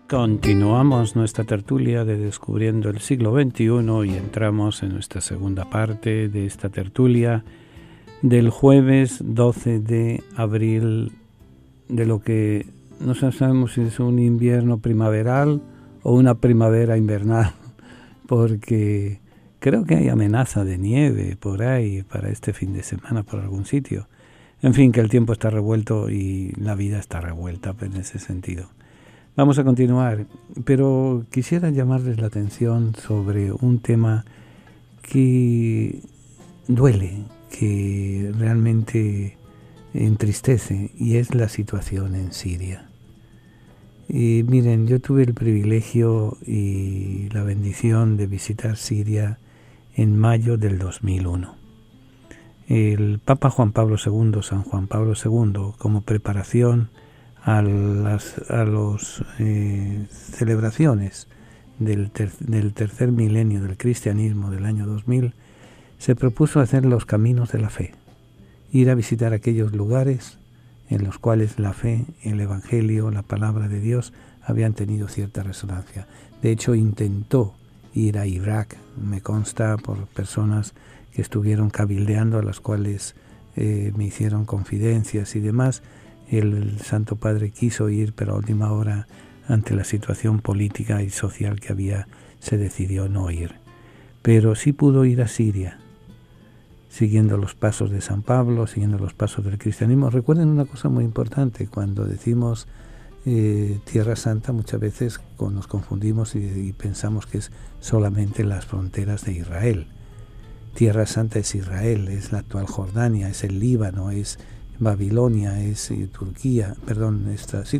Continuamos nuestra tertulia de Descubriendo el siglo XXI y entramos en nuestra segunda parte de esta tertulia del jueves 12 de abril, de lo que no sabemos si es un invierno primaveral o una primavera invernal, porque creo que hay amenaza de nieve por ahí para este fin de semana por algún sitio. En fin, que el tiempo está revuelto y la vida está revuelta en ese sentido. Vamos a continuar, pero quisiera llamarles la atención sobre un tema que duele, que realmente entristece, y es la situación en Siria. Y miren, yo tuve el privilegio y la bendición de visitar Siria en mayo del 2001. El Papa Juan Pablo II, San Juan Pablo II, como preparación a las celebraciones del tercer milenio del cristianismo del año 2000, se propuso hacer los caminos de la fe, ir a visitar aquellos lugares en los cuales la fe, el Evangelio, la palabra de Dios habían tenido cierta resonancia. De hecho, intentó ir a Irak, me consta, por personas que estuvieron cabildeando, a las cuales me hicieron confidencias y demás. El Santo Padre quiso ir, pero a última hora, ante la situación política y social que había, se decidió no ir. Pero sí pudo ir a Siria, siguiendo los pasos de San Pablo, siguiendo los pasos del cristianismo. Recuerden una cosa muy importante: cuando decimos Tierra Santa, muchas veces nos confundimos y pensamos que es solamente las fronteras de Israel. Tierra Santa es Israel, es la actual Jordania, es el Líbano, es Babilonia, es Turquía,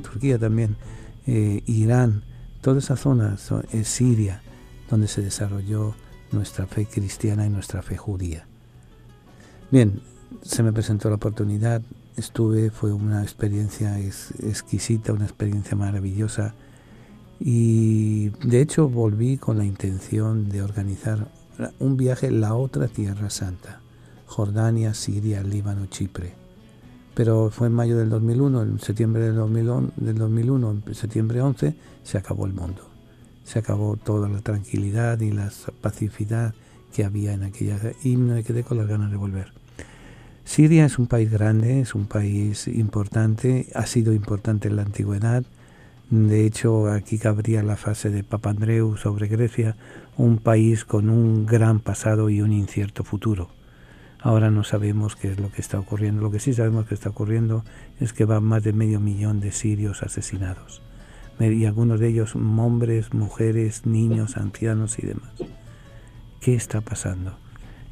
Turquía también, Irán, toda esa zona es Siria, donde se desarrolló nuestra fe cristiana y nuestra fe judía. Bien, se me presentó la oportunidad, fue una experiencia exquisita, una experiencia maravillosa, y de hecho volví con la intención de organizar un viaje a la otra Tierra Santa, Jordania, Siria, Líbano, Chipre. Pero fue en mayo del 2001, en septiembre del 2001, en septiembre 11, se acabó el mundo. Se acabó toda la tranquilidad y la pacificidad que había en aquella, y me quedé con las ganas de volver. Siria es un país grande, es un país importante, ha sido importante en la antigüedad. De hecho, aquí cabría la frase de Papandreou sobre Grecia, un país con un gran pasado y un incierto futuro. Ahora no sabemos qué es lo que está ocurriendo. Lo que sí sabemos que está ocurriendo es que van más de 500.000 de sirios asesinados. Y algunos de ellos hombres, mujeres, niños, ancianos y demás. ¿Qué está pasando?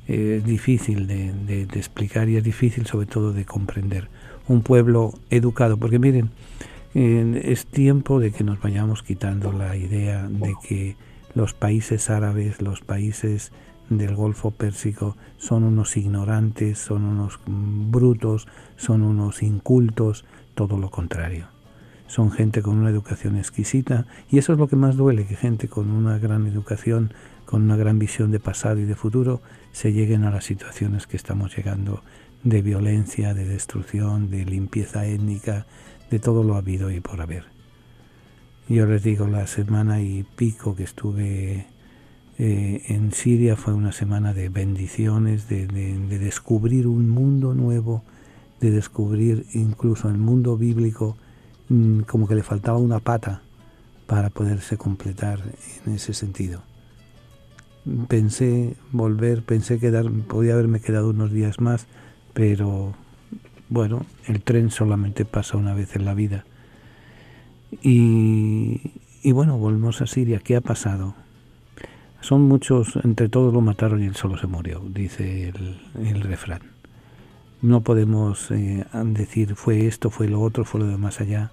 Es difícil de explicar, y es difícil sobre todo de comprender. Un pueblo educado, porque miren, es tiempo de que nos vayamos quitando la idea de que los países árabes, los países del Golfo Pérsico son unos ignorantes, son unos brutos, son unos incultos. Todo lo contrario. Son gente con una educación exquisita, y eso es lo que más duele, que gente con una gran educación, con una gran visión de pasado y de futuro, se lleguen a las situaciones que estamos llegando, de violencia, de destrucción, de limpieza étnica, de todo lo habido y por haber. Yo les digo, la semana y pico que estuve en Siria fue una semana de bendiciones, de descubrir un mundo nuevo, de descubrir incluso el mundo bíblico, como que le faltaba una pata para poderse completar en ese sentido. Pensé podía haberme quedado unos días más, pero bueno, el tren solamente pasa una vez en la vida. Y bueno, volvemos a Siria. ¿Qué ha pasado? Son muchos, entre todos lo mataron y él solo se murió, dice el refrán. No podemos decir fue esto, fue lo otro, fue lo de más allá.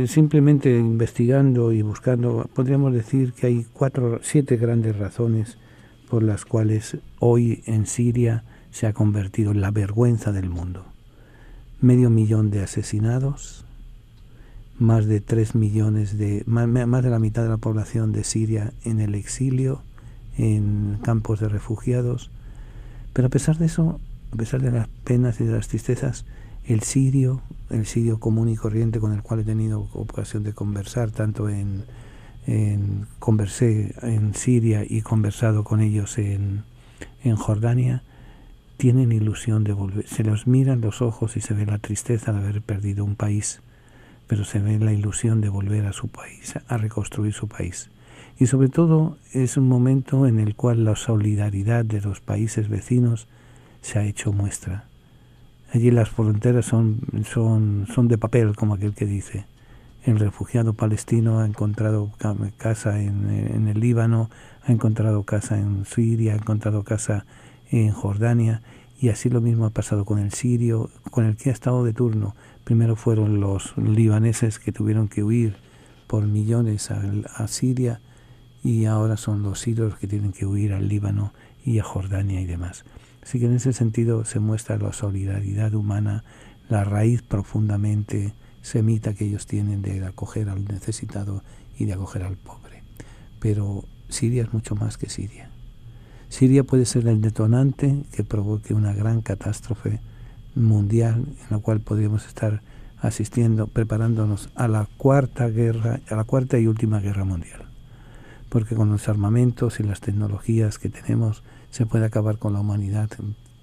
Simplemente investigando y buscando, podríamos decir que hay 7 grandes razones por las cuales hoy en Siria se ha convertido en la vergüenza del mundo. 500.000 de asesinados, más de 3 millones más de la mitad de la población de Siria en el exilio, en campos de refugiados. Pero a pesar de eso, a pesar de las penas y de las tristezas, el sirio común y corriente con el cual he tenido ocasión de conversar, tanto conversé en Siria y conversado con ellos en Jordania, tienen ilusión de volver. Se los miran los ojos y se ve la tristeza de haber perdido un país, pero se ve la ilusión de volver a su país, a reconstruir su país. Y sobre todo es un momento en el cual la solidaridad de los países vecinos se ha hecho muestra. Allí las fronteras son de papel, como aquel que dice. El refugiado palestino ha encontrado casa en el Líbano, ha encontrado casa en Siria, ha encontrado casa en Jordania, y así lo mismo ha pasado con el sirio, con el que ha estado de turno. Primero fueron los libaneses que tuvieron que huir por millones a Siria, y ahora son los sirios que tienen que huir al Líbano y a Jordania y demás. Así que en ese sentido se muestra la solidaridad humana, la raíz profundamente semita que ellos tienen de acoger al necesitado y de acoger al pobre. Pero Siria es mucho más que Siria. Siria puede ser el detonante que provoque una gran catástrofe mundial en la cual podríamos estar asistiendo, preparándonos a la cuarta y última guerra mundial. Porque con los armamentos y las tecnologías que tenemos se puede acabar con la humanidad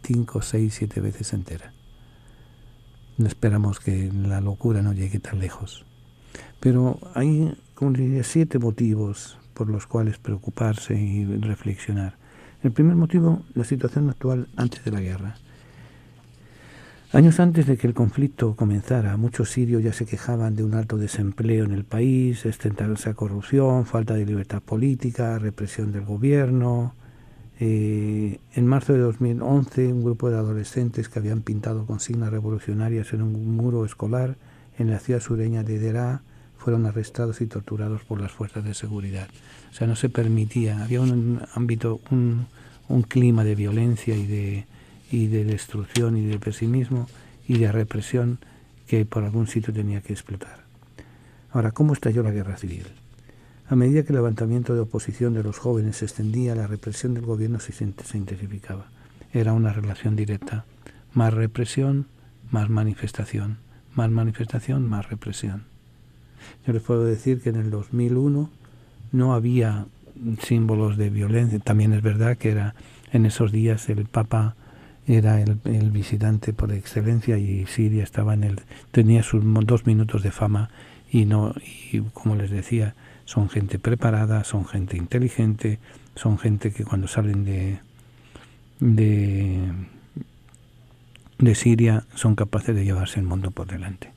5, 6, 7 veces entera. No esperamos que la locura no llegue tan lejos. Pero hay, como diría, 7 motivos por los cuales preocuparse y reflexionar. El primer motivo, la situación actual antes de la guerra. Años antes de que el conflicto comenzara, muchos sirios ya se quejaban de un alto desempleo en el país, extensa corrupción, falta de libertad política, represión del gobierno. En marzo de 2011, un grupo de adolescentes que habían pintado consignas revolucionarias en un muro escolar en la ciudad sureña de Deraa fueron arrestados y torturados por las fuerzas de seguridad. O sea, no se permitía, había un ámbito, un clima de violencia y de destrucción y de pesimismo y de represión que por algún sitio tenía que explotar. Ahora, ¿cómo estalló la guerra civil? A medida que el levantamiento de oposición de los jóvenes se extendía, la represión del gobierno se intensificaba. Era una relación directa. Más represión, más manifestación. Más manifestación, más represión. Yo les puedo decir que en el 2001 no había símbolos de violencia. También es verdad que en esos días el Papa era el visitante por excelencia y Siria tenía sus 2 minutos de fama y como les decía, son gente preparada, son gente inteligente, son gente que cuando salen de Siria son capaces de llevarse el mundo por delante.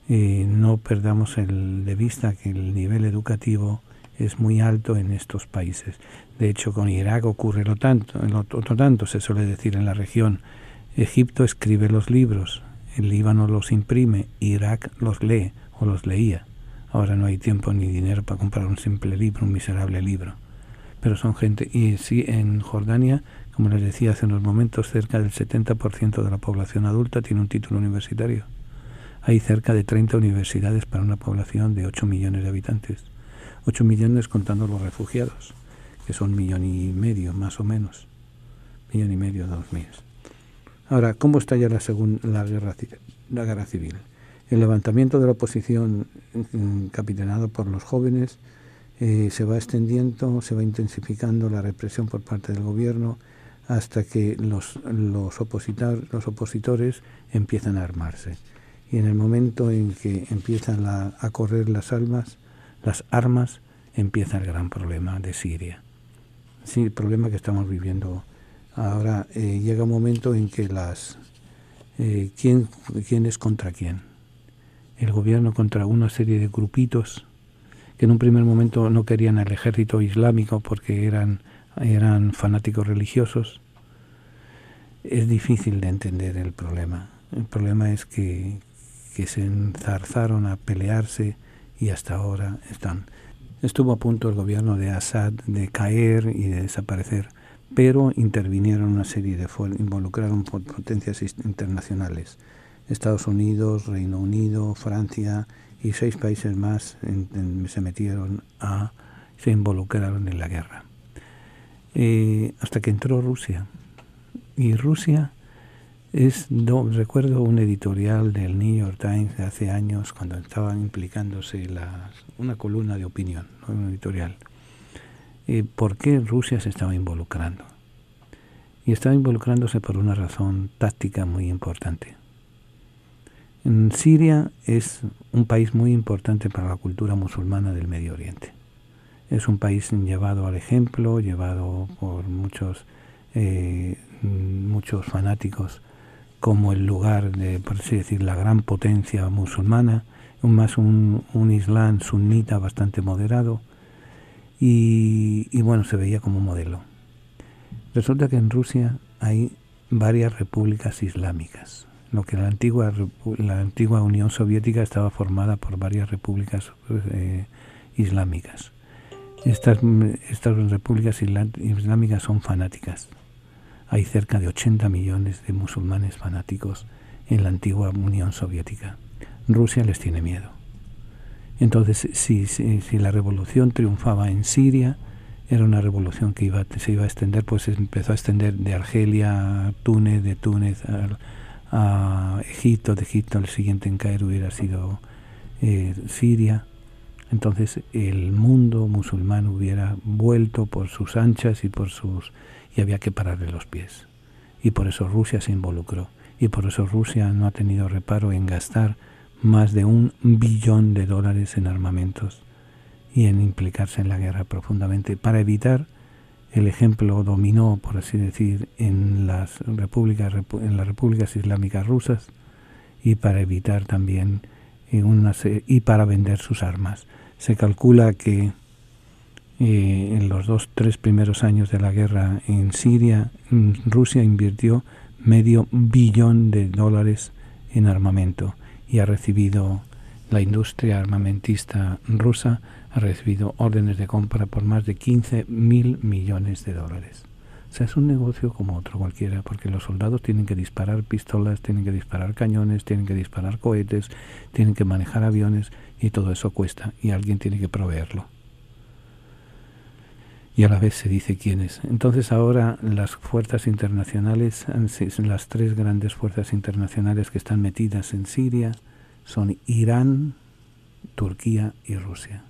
No perdamos de vista que el nivel educativo es muy alto en estos países. De hecho, con Irak ocurre otro tanto, se suele decir en la región. Egipto escribe los libros, el Líbano los imprime, Irak los lee o los leía. Ahora no hay tiempo ni dinero para comprar un simple libro, un miserable libro. Pero son gente, y sí, en Jordania, como les decía hace unos momentos, cerca del 70% de la población adulta tiene un título universitario. Hay cerca de 30 universidades para una población de 8 millones de habitantes. 8 millones contando los refugiados, que son 1,5 millones más o menos. 1,5 millones, 2 millones. Ahora, ¿cómo estalla la guerra civil? El levantamiento de la oposición capitanado por los jóvenes se va extendiendo, se va intensificando la represión por parte del gobierno hasta que los opositores empiezan a armarse. Y en el momento en que empiezan a correr las armas, empieza el gran problema de Siria. Sí, el problema que estamos viviendo ahora. Llega un momento en que ¿quién es contra quién? El gobierno contra una serie de grupitos que en un primer momento no querían al ejército islámico porque eran fanáticos religiosos. Es difícil de entender el problema. El problema es que se enzarzaron a pelearse y hasta ahora están. Estuvo a punto el gobierno de Assad de caer y de desaparecer, pero intervinieron una serie involucraron potencias internacionales. Estados Unidos, Reino Unido, Francia y 6 países más se involucraron en la guerra. Hasta que entró Rusia. Y Rusia Recuerdo un editorial del New York Times de hace años, cuando estaban implicándose una columna de opinión, ¿no? Un editorial. ¿Por qué Rusia se estaba involucrando? Y estaba involucrándose por una razón táctica muy importante. Siria es un país muy importante para la cultura musulmana del Medio Oriente. Es un país llevado al ejemplo, llevado por muchos fanáticos como el lugar de, por así decir, la gran potencia musulmana, un islam sunita bastante moderado, y bueno, se veía como modelo. Resulta que en Rusia hay varias repúblicas islámicas. Lo que la antigua Unión Soviética estaba formada por varias repúblicas islámicas. Estas repúblicas islámicas son fanáticas. Hay cerca de 80 millones de musulmanes fanáticos en la antigua Unión Soviética. Rusia les tiene miedo. Entonces, si la revolución triunfaba en Siria, era una revolución que se iba a extender, pues se empezó a extender de Argelia a Túnez, de Túnez a Egipto, de Egipto el siguiente en caer hubiera sido Siria. Entonces el mundo musulmán hubiera vuelto por sus anchas y había que pararle los pies. Y por eso Rusia se involucró. Y por eso Rusia no ha tenido reparo en gastar más de $1 billón en armamentos y en implicarse en la guerra profundamente para evitar el ejemplo dominó, por así decir, en las repúblicas islámicas rusas, y para evitar también y para vender sus armas. Se calcula que en los 2-3 primeros años de la guerra en Siria, Rusia invirtió $500 million en armamento, y ha recibido la industria armamentista rusa ha recibido órdenes de compra por más de $15.000 millones. O sea, es un negocio como otro cualquiera, porque los soldados tienen que disparar pistolas, tienen que disparar cañones, tienen que disparar cohetes, tienen que manejar aviones, y todo eso cuesta, y alguien tiene que proveerlo. Y a la vez se dice quiénes. Entonces ahora las fuerzas internacionales, las 3 grandes fuerzas internacionales que están metidas en Siria son Irán, Turquía y Rusia.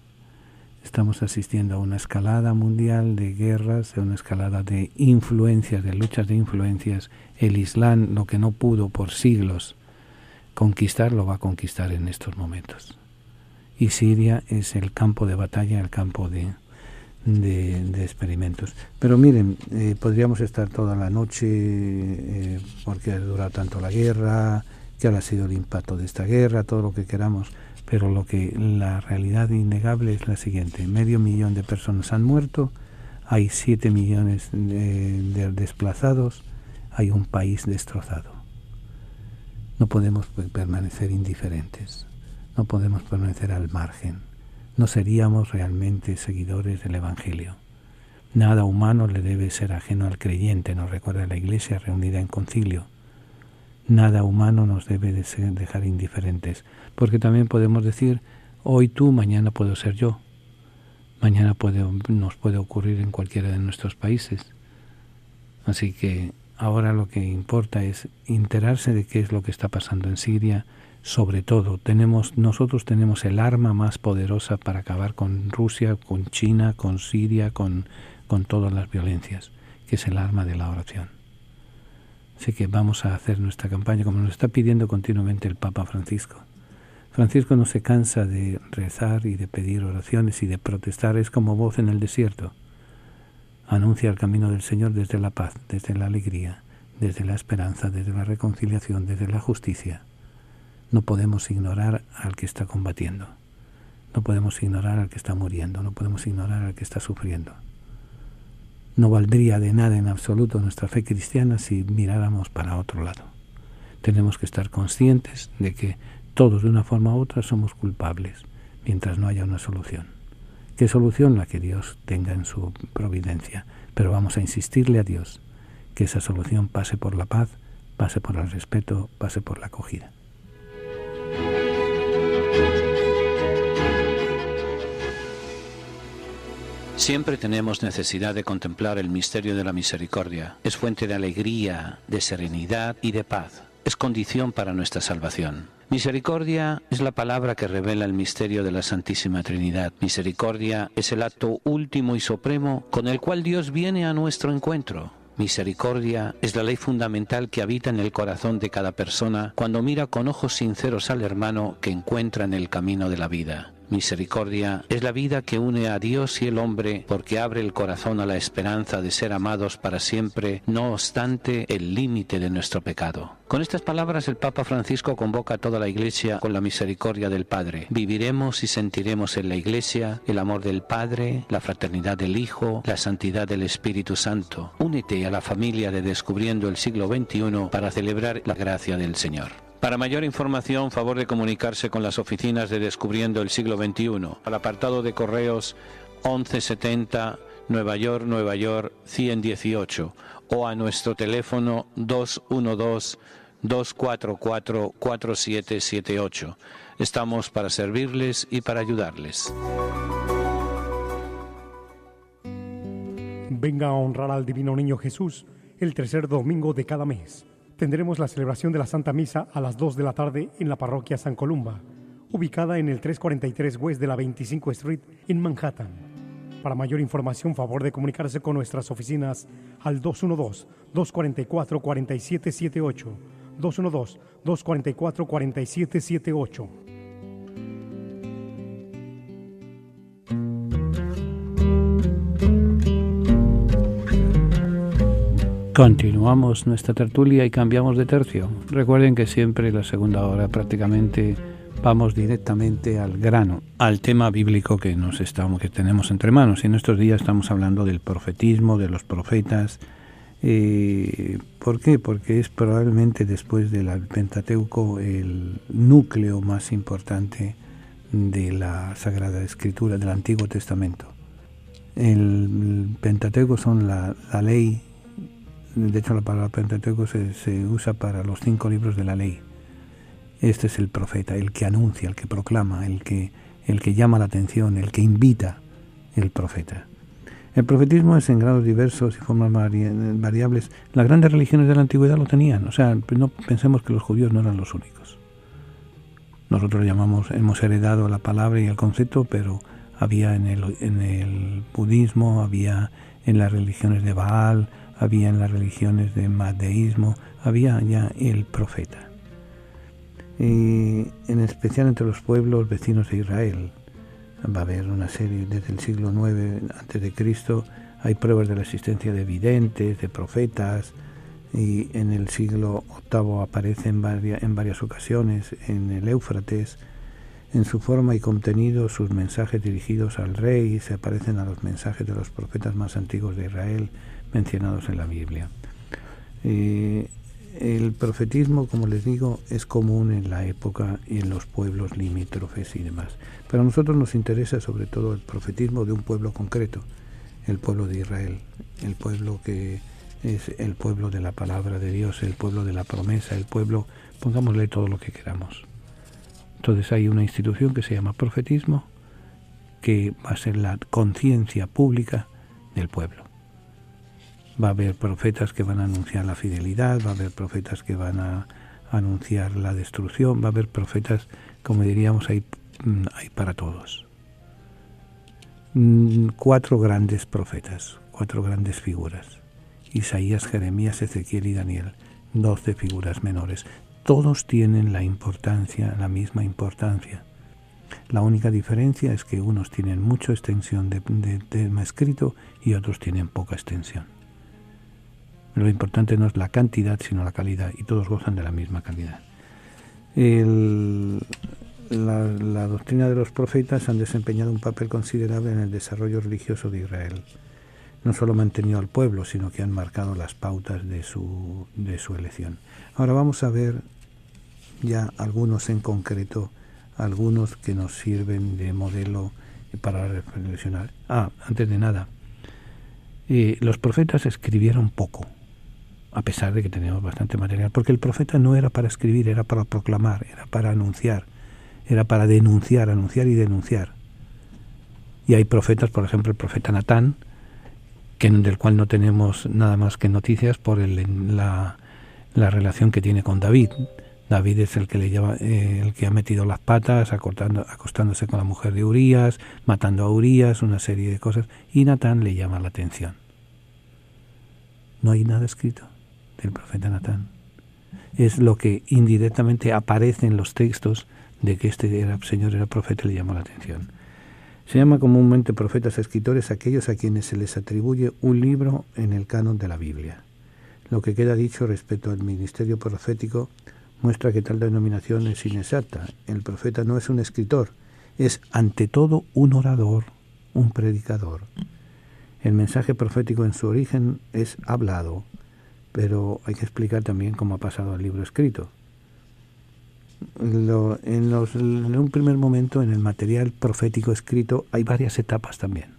Estamos asistiendo a una escalada mundial de guerras, a una escalada de influencias, de luchas de influencias. El Islam, lo que no pudo por siglos conquistar, lo va a conquistar en estos momentos. Y Siria es el campo de batalla, el campo de experimentos. Pero miren, podríamos estar toda la noche porque ha durado tanto la guerra, que ha sido el impacto de esta guerra, todo lo que queramos. Pero la realidad innegable es la siguiente: 500.000 de personas han muerto, hay 7 millones de desplazados, hay un país destrozado. No podemos permanecer indiferentes, no podemos permanecer al margen, no seríamos realmente seguidores del Evangelio. Nada humano le debe ser ajeno al creyente, nos recuerda la Iglesia reunida en concilio. Nada humano nos debe dejar indiferentes, porque también podemos decir, hoy tú, mañana puedo ser yo, mañana nos puede ocurrir en cualquiera de nuestros países. Así que ahora lo que importa es enterarse de qué es lo que está pasando en Siria. Sobre todo, nosotros tenemos el arma más poderosa para acabar con Rusia, con China, con Siria, con todas las violencias, que es el arma de la oración. Así que vamos a hacer nuestra campaña como nos está pidiendo continuamente el Papa Francisco. Francisco no se cansa de rezar y de pedir oraciones y de protestar, es como voz en el desierto. Anuncia el camino del Señor desde la paz, desde la alegría, desde la esperanza, desde la reconciliación, desde la justicia. No podemos ignorar al que está combatiendo, no podemos ignorar al que está muriendo, no podemos ignorar al que está sufriendo. No valdría de nada en absoluto nuestra fe cristiana si miráramos para otro lado. Tenemos que estar conscientes de que todos de una forma u otra somos culpables mientras no haya una solución. ¿Qué solución? La que Dios tenga en su providencia. Pero vamos a insistirle a Dios que esa solución pase por la paz, pase por el respeto, pase por la acogida. Siempre tenemos necesidad de contemplar el misterio de la misericordia. Es fuente de alegría, de serenidad y de paz. Es condición para nuestra salvación. Misericordia es la palabra que revela el misterio de la Santísima Trinidad. Misericordia es el acto último y supremo con el cual Dios viene a nuestro encuentro. Misericordia es la ley fundamental que habita en el corazón de cada persona cuando mira con ojos sinceros al hermano que encuentra en el camino de la vida. Misericordia es la vida que une a Dios y el hombre porque abre el corazón a la esperanza de ser amados para siempre, no obstante el límite de nuestro pecado. Con estas palabras el Papa Francisco convoca a toda la Iglesia con la misericordia del Padre. Viviremos y sentiremos en la Iglesia el amor del Padre, la fraternidad del Hijo, la santidad del Espíritu Santo. Únete a la familia de Descubriendo el Siglo XXI para celebrar la gracia del Señor. Para mayor información, favor de comunicarse con las oficinas de Descubriendo el Siglo XXI, al apartado de correos 1170 Nueva York, 118, o a nuestro teléfono 212-244-4778. Estamos para servirles y para ayudarles. Venga a honrar al Divino Niño Jesús el tercer domingo de cada mes. Tendremos la celebración de la Santa Misa a las 2 de la tarde en la parroquia San Columba, ubicada en el 343 West de la 25 Street en Manhattan. Para mayor información, favor de comunicarse con nuestras oficinas al 212-244-4778, 212-244-4778. Continuamos nuestra tertulia y cambiamos de tercio. Recuerden que siempre la segunda hora prácticamente vamos directamente al grano, al tema bíblico que tenemos entre manos. Y en estos días estamos hablando del profetismo, de los profetas. ¿Por qué? Porque es probablemente después del Pentateuco el núcleo más importante de la Sagrada Escritura, del Antiguo Testamento. El Pentateuco son la ley. De hecho, la palabra Pentateuco se usa para los 5 libros de la ley. Este es el profeta, el que anuncia, el que proclama, el que llama la atención, el que invita, el profeta. El profetismo es en grados diversos y formas variables. Las grandes religiones de la antigüedad lo tenían. O sea, no pensemos que los judíos no eran los únicos. Nosotros hemos heredado la palabra y el concepto, pero había en el budismo, había en las religiones de Baal, había en las religiones de mazdeísmo, había ya el profeta. En especial entre los pueblos vecinos de Israel. Va a haber una serie, desde el siglo IX a.C., hay pruebas de la existencia de videntes, de profetas, y en el siglo VIII aparece en varias ocasiones en el Éufrates. En su forma y contenido, sus mensajes dirigidos al rey se parecen a los mensajes de los profetas más antiguos de Israel, mencionados en la Biblia. El profetismo, como les digo, es común en la época y en los pueblos limítrofes y demás. Pero a nosotros nos interesa sobre todo el profetismo de un pueblo concreto, el pueblo de Israel, el pueblo que es el pueblo de la palabra de Dios, el pueblo de la promesa, el pueblo, pongámosle todo lo que queramos. Entonces hay una institución que se llama profetismo, que va a ser la conciencia pública del pueblo. Va a haber profetas que van a anunciar la fidelidad, va a haber profetas que van a anunciar la destrucción, va a haber profetas, como diríamos, hay para todos. 4 grandes profetas, 4 grandes figuras. Isaías, Jeremías, Ezequiel y Daniel, 12 figuras menores. Todos tienen la misma importancia. La única diferencia es que unos tienen mucha extensión de tema escrito y otros tienen poca extensión. Lo importante no es la cantidad, sino la calidad, y todos gozan de la misma calidad. La doctrina de los profetas han desempeñado un papel considerable en el desarrollo religioso de Israel. No solo han mantenido al pueblo, sino que han marcado las pautas de su elección. Ahora vamos a ver ya algunos en concreto, algunos que nos sirven de modelo para reflexionar. Antes de nada, los profetas escribieron poco, a pesar de que teníamos bastante material, porque el profeta no era para escribir, era para proclamar, era para anunciar, era para denunciar, anunciar y denunciar. Y hay profetas, por ejemplo, el profeta Natán, del cual no tenemos nada más que noticias por la relación que tiene con David. David es el que el que ha metido las patas, acostándose con la mujer de Urías, matando a Urías, una serie de cosas, y Natán le llama la atención. No hay nada escrito del profeta Natán. Es lo que indirectamente aparece en los textos de que este señor era profeta y le llama la atención. Se llama comúnmente profetas escritores aquellos a quienes se les atribuye un libro en el canon de la Biblia. Lo que queda dicho respecto al ministerio profético muestra que tal denominación es inexacta. El profeta no es un escritor, es ante todo un orador, un predicador. El mensaje profético en su origen es hablado, pero hay que explicar también cómo ha pasado al libro escrito. En un primer momento, en el material profético escrito, hay varias etapas también.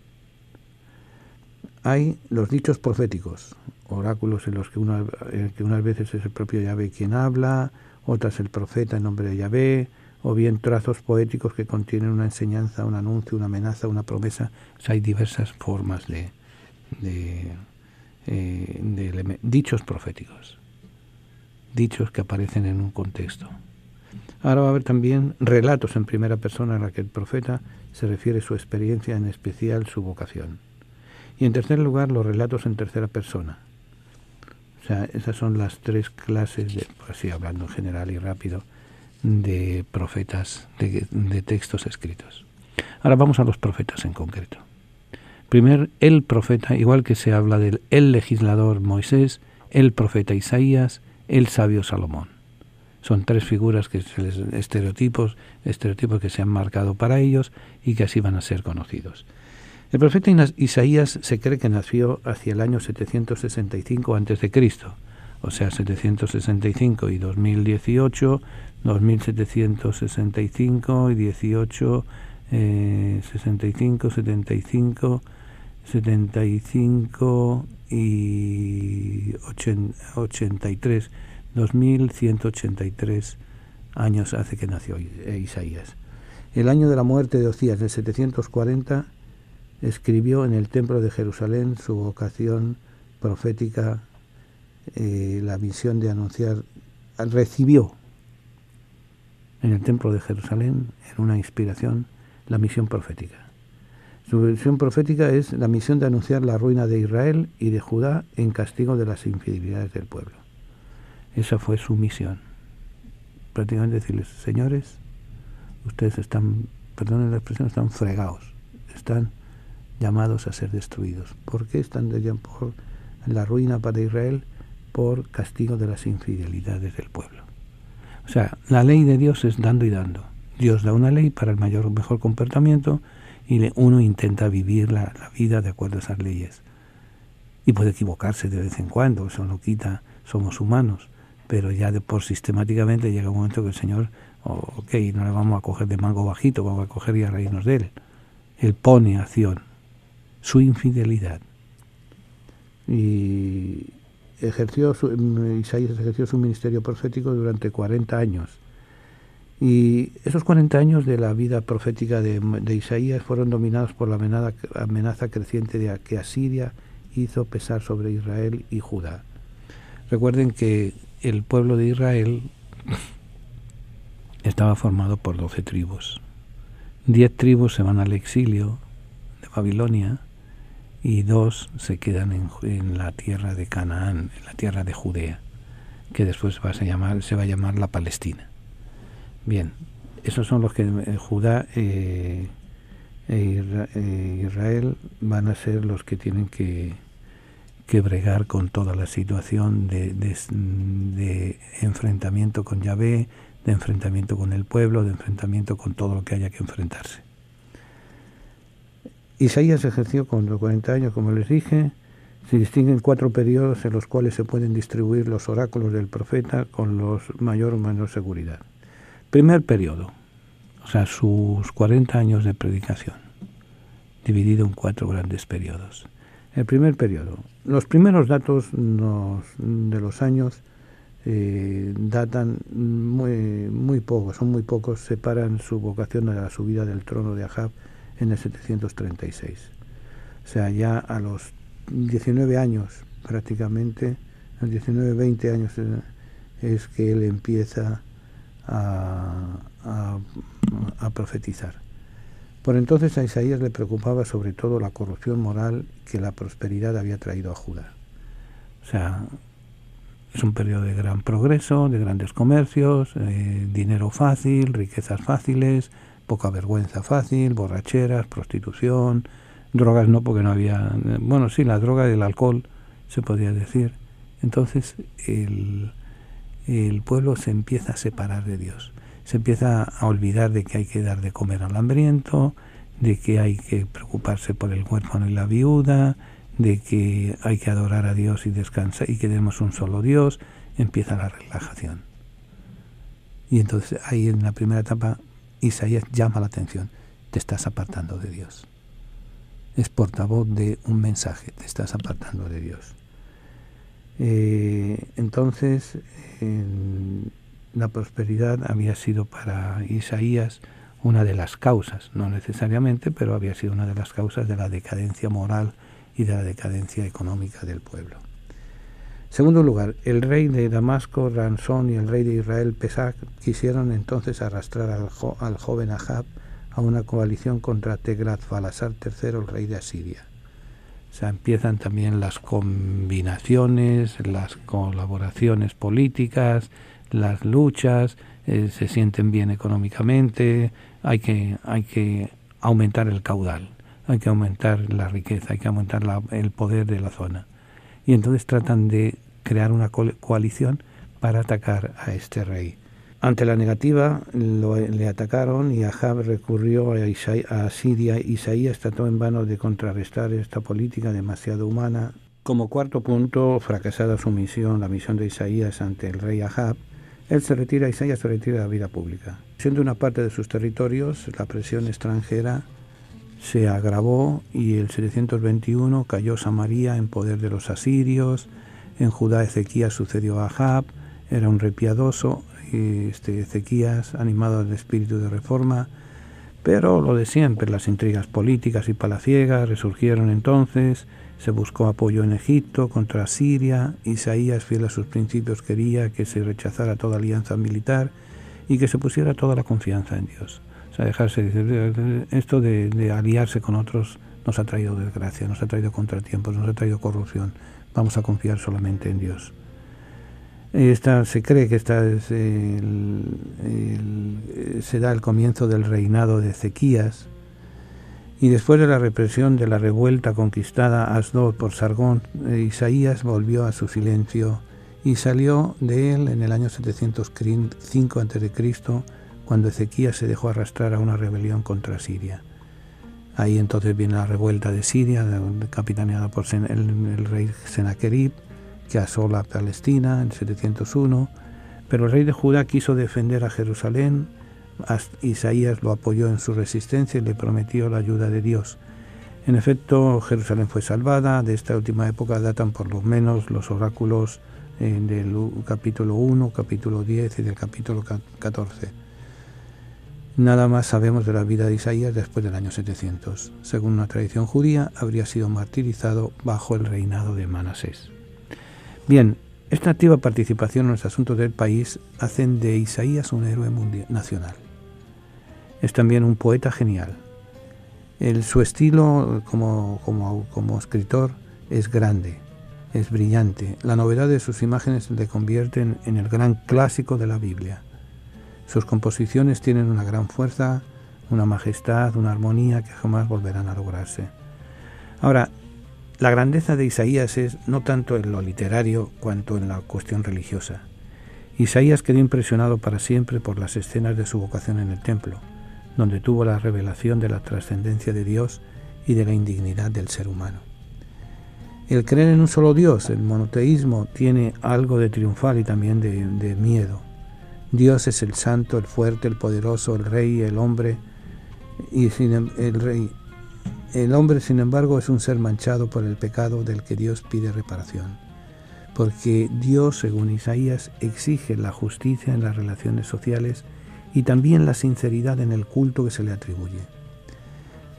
Hay los dichos proféticos, oráculos en los que unas veces es el propio Yahvé quien habla, otras el profeta en nombre de Yahvé, o bien trazos poéticos que contienen una enseñanza, un anuncio, una amenaza, una promesa. O sea, hay diversas formas de dichos proféticos, dichos que aparecen en un contexto. Ahora va a haber también relatos en primera persona en la que el profeta se refiere a su experiencia, en especial su vocación. Y en tercer lugar, los relatos en tercera persona. O sea, esas son las tres clases, así hablando en general y rápido, de profetas, de textos escritos. Ahora vamos a los profetas en concreto. Primero, el profeta, igual que se habla del el legislador Moisés, el profeta Isaías, el sabio Salomón. Son tres figuras estereotipos que se han marcado para ellos y que así van a ser conocidos. El profeta Isaías se cree que nació hacia el año 765 a.C., o sea, 765 y 2018, 2765 y 18, 65, 75, 75 y 83, 2183 años hace que nació Isaías. El año de la muerte de Ocías, de 740, escribió en el templo de Jerusalén su vocación profética, la misión de anunciar, recibió en el templo de Jerusalén, en una inspiración, la misión profética. Su misión profética es la misión de anunciar la ruina de Israel y de Judá en castigo de las infidelidades del pueblo. Esa fue su misión. Prácticamente decirles, señores, ustedes están, perdonen la expresión, están fregados, están llamados a ser destruidos. ¿Por qué están por la ruina para Israel? Por castigo de las infidelidades del pueblo. O sea, la ley de Dios es dando y dando. Dios da una ley para el mejor comportamiento y uno intenta vivir la vida de acuerdo a esas leyes. Y puede equivocarse de vez en cuando, eso no quita, somos humanos, pero ya por sistemáticamente llega un momento que el Señor, no le vamos a coger de mango bajito, vamos a coger y a reírnos de Él. Él pone acción, su infidelidad. Y Isaías ejerció su ministerio profético durante 40 años. Y esos 40 años de la vida profética de Isaías fueron dominados por la amenaza creciente de que Asiria hizo pesar sobre Israel y Judá. Recuerden que el pueblo de Israel estaba formado por 12 tribus. 10 tribus se van al exilio de Babilonia y 2 se quedan en la tierra de Canaán, en la tierra de Judea, que después se va a llamar la Palestina. Bien, esos son los que Judá e Israel van a ser los que tienen que bregar con toda la situación de enfrentamiento con Yahvé, de enfrentamiento con el pueblo, de enfrentamiento con todo lo que haya que enfrentarse. Isaías ejerció con los 40 años, como les dije. Se distinguen 4 periodos en los cuales se pueden distribuir los oráculos del profeta con mayor o menor seguridad. Primer periodo, o sea, sus 40 años de predicación, dividido en 4 grandes periodos. El primer periodo. Los primeros datos de los años datan muy pocos, son muy pocos, separan su vocación a la subida del trono de Ahab en el 736. O sea, ya a los 19 años prácticamente, a los 19, 20 años es que él empieza a profetizar. Por entonces a Isaías le preocupaba sobre todo la corrupción moral que la prosperidad había traído a Judá. O sea, es un periodo de gran progreso, de grandes comercios, dinero fácil, riquezas fáciles, poca vergüenza fácil, borracheras, prostitución, drogas no, porque no había... Bueno, sí, la droga y el alcohol, se podría decir. Entonces el pueblo se empieza a separar de Dios. Se empieza a olvidar de que hay que dar de comer al hambriento, de que hay que preocuparse por el huérfano y la viuda, de que hay que adorar a Dios y descansar y que tenemos un solo Dios. Empieza la relajación. Y entonces ahí en la primera etapa Isaías llama la atención: te estás apartando de Dios. Es portavoz de un mensaje: te estás apartando de Dios. Entonces la prosperidad había sido para Isaías una de las causas, no necesariamente, pero había sido una de las causas de la decadencia moral y de la decadencia económica del pueblo. Segundo lugar, el rey de Damasco, Ransón, y el rey de Israel, Pesac, quisieron entonces arrastrar al joven Ahab a una coalición contra Teglat-Falasar III, el rey de Asiria. O sea, empiezan también las combinaciones, las colaboraciones políticas, las luchas, se sienten bien económicamente, hay que aumentar el caudal, hay que aumentar la riqueza, hay que aumentar el poder de la zona. Y entonces tratan de crear una coalición para atacar a este rey. Ante la negativa le atacaron y Ahab recurrió a Siria. Isaías trató en vano de contrarrestar esta política demasiado humana. Como cuarto punto, fracasada su misión, la misión de Isaías ante el rey Ahab, Isaías se retira de la vida pública. Siendo una parte de sus territorios, la presión extranjera se agravó y en 721 cayó Samaria en poder de los asirios. En Judá Ezequías sucedió a Ahab, era un rey piadoso, Ezequías animado del espíritu de reforma, pero lo de siempre, las intrigas políticas y palaciegas resurgieron entonces. Se buscó apoyo en Egipto contra Siria. Isaías, fiel a sus principios, quería que se rechazara toda alianza militar y que se pusiera toda la confianza en Dios. O sea, esto de aliarse con otros nos ha traído desgracia, nos ha traído contratiempos, nos ha traído corrupción. Vamos a confiar solamente en Dios. Se cree que se da el comienzo del reinado de Ezequías, y después de la represión de la revuelta conquistada Asdod por Sargón, Isaías volvió a su silencio y salió de él en el año 705 a.C., cuando Ezequías se dejó arrastrar a una rebelión contra Siria. Ahí entonces viene la revuelta de Siria, capitaneada por el rey Sennacherib, que asola Palestina en 701, pero el rey de Judá quiso defender a Jerusalén. Isaías lo apoyó en su resistencia y le prometió la ayuda de Dios. En efecto, Jerusalén fue salvada. De esta última época datan por lo menos los oráculos del capítulo 1, capítulo 10 y del capítulo 14. Nada más sabemos de la vida de Isaías después del año 700. Según una tradición judía, habría sido martirizado bajo el reinado de Manasés. Bien, esta activa participación en los asuntos del país hacen de Isaías un héroe nacional. Es también un poeta genial. Su estilo como escritor es grande, es brillante. La novedad de sus imágenes le convierten en el gran clásico de la Biblia. Sus composiciones tienen una gran fuerza, una majestad, una armonía que jamás volverán a lograrse. Ahora, la grandeza de Isaías es no tanto en lo literario cuanto en la cuestión religiosa. Isaías quedó impresionado para siempre por las escenas de su vocación en el templo, donde tuvo la revelación de la trascendencia de Dios y de la indignidad del ser humano. El creer en un solo Dios, el monoteísmo, tiene algo de triunfal y también de miedo. Dios es el santo, el fuerte, el poderoso, el rey, el hombre, y el hombre, sin embargo, es un ser manchado por el pecado del que Dios pide reparación. Porque Dios, según Isaías, exige la justicia en las relaciones sociales y también la sinceridad en el culto que se le atribuye.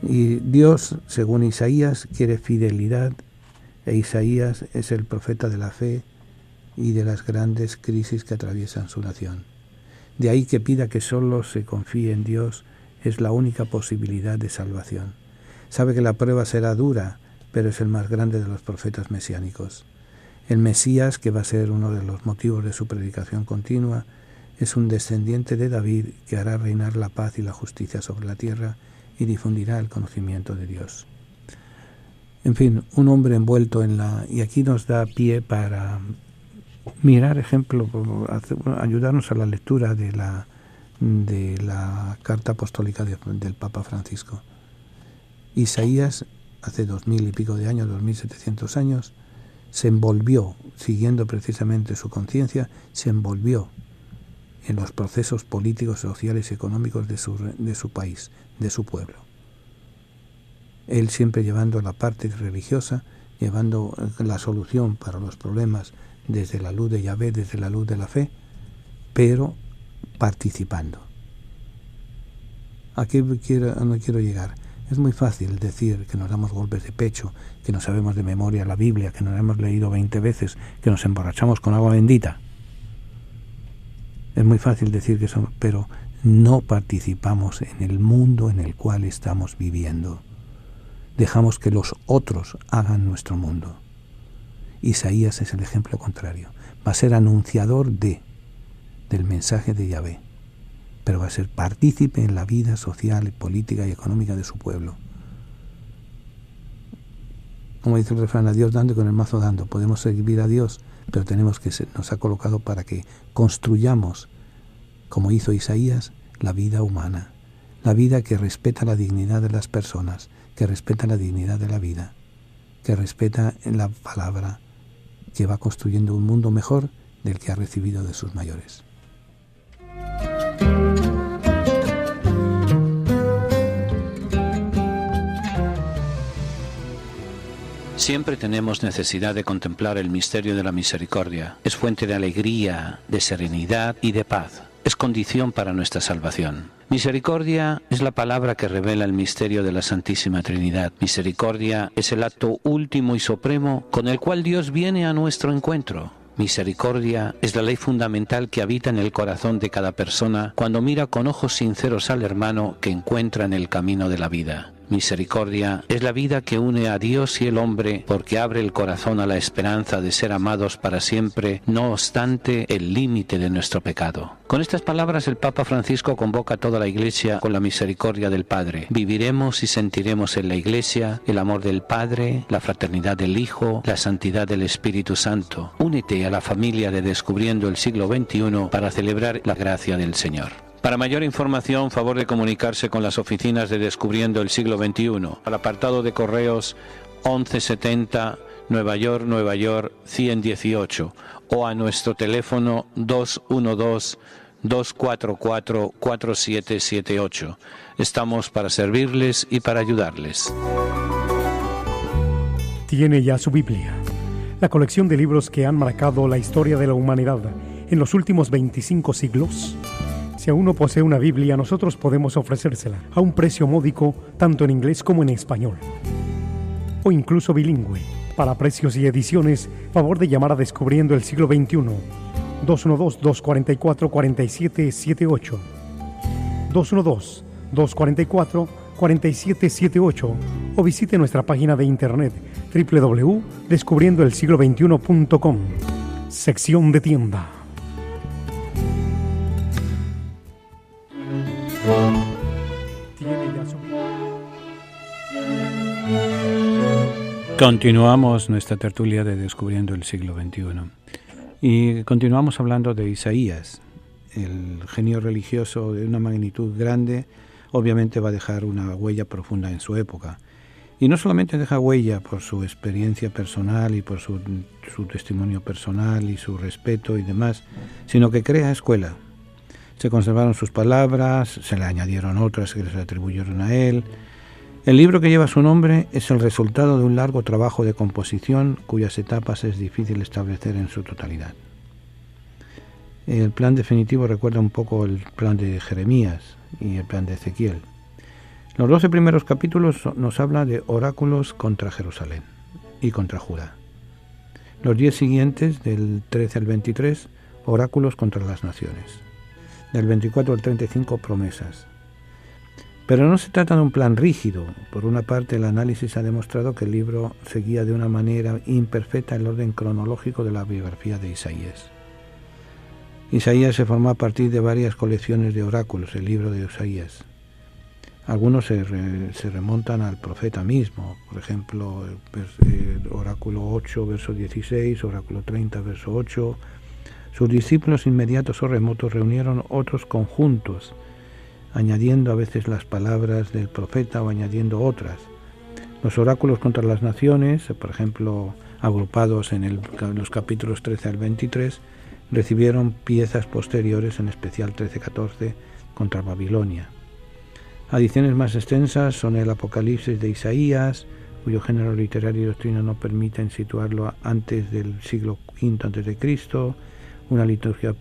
Y Dios, según Isaías, quiere fidelidad, e Isaías es el profeta de la fe y de las grandes crisis que atraviesan su nación. De ahí que pida que solo se confíe en Dios, es la única posibilidad de salvación. Sabe que la prueba será dura, pero es el más grande de los profetas mesiánicos. El Mesías, que va a ser uno de los motivos de su predicación continua, es un descendiente de David que hará reinar la paz y la justicia sobre la tierra y difundirá el conocimiento de Dios. En fin, un hombre envuelto en la... Y aquí nos da pie para mirar ejemplo, ayudarnos a la lectura de la carta apostólica del Papa Francisco. Isaías, hace 2000 y pico de años, 2700 años, se envolvió, siguiendo precisamente su conciencia, se envolvió en los procesos políticos, sociales y económicos de su país, de su pueblo. Él siempre llevando la parte religiosa, llevando la solución para los problemas desde la luz de Yahvé, desde la luz de la fe, pero participando. ¿A qué no quiero llegar? Es muy fácil decir que nos damos golpes de pecho, que no sabemos de memoria la Biblia, que nos hemos leído 20 veces, que nos emborrachamos con agua bendita. Es muy fácil decir que eso, pero no participamos en el mundo en el cual estamos viviendo. Dejamos que los otros hagan nuestro mundo. Isaías es el ejemplo contrario. Va a ser anunciador del mensaje de Yahvé, pero va a ser partícipe en la vida social, política y económica de su pueblo. Como dice el refrán, a Dios dando y con el mazo dando. Podemos servir a Dios, pero tenemos que nos ha colocado para que construyamos, como hizo Isaías, la vida humana, la vida que respeta la dignidad de las personas, que respeta la dignidad de la vida, que respeta la palabra, que va construyendo un mundo mejor del que ha recibido de sus mayores. Siempre tenemos necesidad de contemplar el misterio de la misericordia. Es fuente de alegría, de serenidad y de paz. Es condición para nuestra salvación. Misericordia es la palabra que revela el misterio de la Santísima Trinidad. Misericordia es el acto último y supremo con el cual Dios viene a nuestro encuentro. Misericordia es la ley fundamental que habita en el corazón de cada persona cuando mira con ojos sinceros al hermano que encuentra en el camino de la vida. Misericordia es la vida que une a Dios y el hombre porque abre el corazón a la esperanza de ser amados para siempre, no obstante el límite de nuestro pecado. Con estas palabras el Papa Francisco convoca a toda la Iglesia con la misericordia del Padre. Viviremos y sentiremos en la Iglesia el amor del Padre, la fraternidad del Hijo, la santidad del Espíritu Santo. Únete a la familia de Descubriendo el Siglo XXI para celebrar la gracia del Señor. Para mayor información, favor de comunicarse con las oficinas de Descubriendo el Siglo XXI, al apartado de correos 1170 Nueva York 118 o a nuestro teléfono 212-244-4778. Estamos para servirles y para ayudarles. Tiene ya su Biblia, la colección de libros que han marcado la historia de la humanidad en los últimos 25 siglos. Si aún no posee una Biblia, nosotros podemos ofrecérsela a un precio módico, tanto en inglés como en español, o incluso bilingüe. Para precios y ediciones, favor de llamar a Descubriendo el Siglo XXI, 212-244-4778, 212-244-4778, o visite nuestra página de internet www.descubriendoelsiglo21.com, sección de tienda. Continuamos nuestra tertulia de Descubriendo el Siglo XXI y continuamos hablando de Isaías, el genio religioso de una magnitud grande. Obviamente va a dejar una huella profunda en su época, y no solamente deja huella por su experiencia personal y por su testimonio personal y su respeto y demás, sino que crea escuela. Se conservaron sus palabras, se le añadieron otras que se le atribuyeron a él. El libro que lleva su nombre es el resultado de un largo trabajo de composición cuyas etapas es difícil establecer en su totalidad. El plan definitivo recuerda un poco el plan de Jeremías y el plan de Ezequiel. Los 12 primeros capítulos nos habla de oráculos contra Jerusalén y contra Judá. Los 10 siguientes, del 13 al 23, oráculos contra las naciones. Del 24 al 35, promesas. Pero no se trata de un plan rígido. Por una parte, el análisis ha demostrado que el libro seguía de una manera imperfecta el orden cronológico de la biografía de Isaías. Isaías se formó a partir de varias colecciones de oráculos, el libro de Isaías. Algunos se remontan al profeta mismo, por ejemplo, oráculo 8, verso 16, oráculo 30, verso 8. Sus discípulos inmediatos o remotos reunieron otros conjuntos, añadiendo a veces las palabras del profeta o añadiendo otras. Los oráculos contra las naciones, por ejemplo, agrupados en los capítulos 13 al 23, recibieron piezas posteriores, en especial 13-14, contra Babilonia. Adiciones más extensas son el Apocalipsis de Isaías, cuyo género literario y doctrina no permiten situarlo antes del siglo V a.C., una liturgia